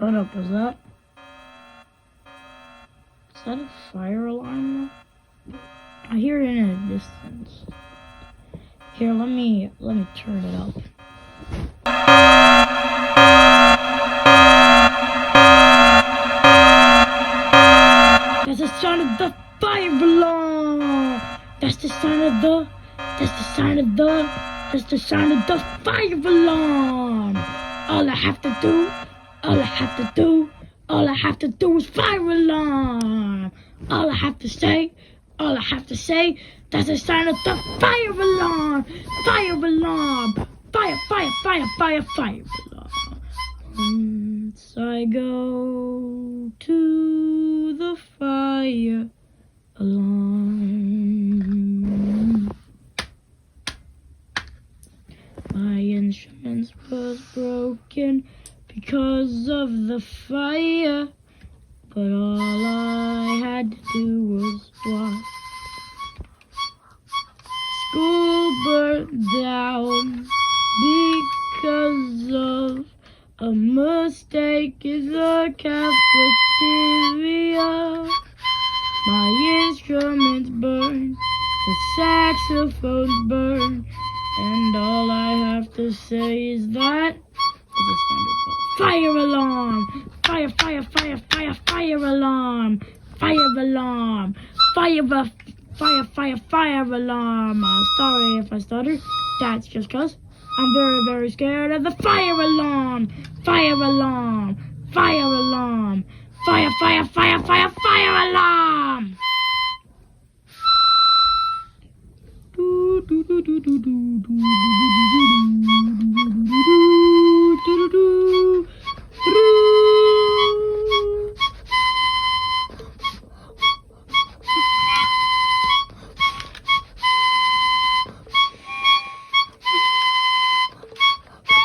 Hold up, is that a fire alarm? I hear it in a distance. Here, let me turn it up. That's the sound of the fire alarm. That's the sound of the fire alarm. All I have to do is fire alarm. All I have to say, that's the sound of the fire alarm. Fire alarm. Fire alarm. Once I go to the fire alarm. My instruments was broken because of the fire, but all I had to do was watch. School burnt down because of a mistake in the cafeteria. My instruments burned, the saxophones burned, and all I have to say is that it's a sound of fire alarm. Fire alarm. Fire alarm. Fire alarm. Sorry if I stutter. That's just cause I'm very, very scared of the fire alarm. Fire alarm. Fire alarm. Fire alarm.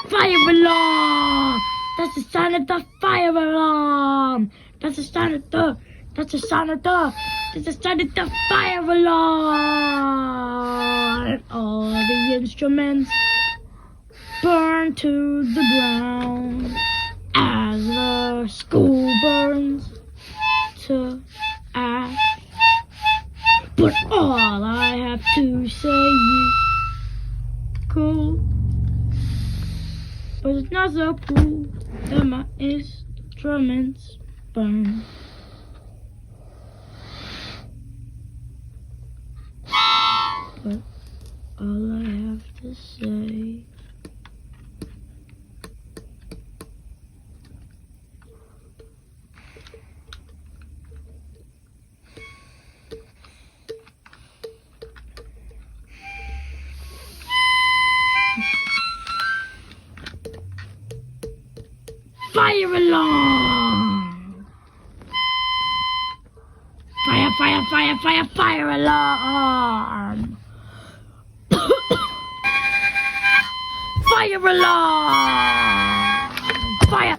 Fire alarm! That's the sound of the fire alarm! That's the sound of the fire alarm! All the instruments burn to the ground as the school burns to ash. But all I have to say is cool. But it's not so cool that my instruments burn. But all I have to say fire alarm! Fire alarm! Fire alarm! Fire!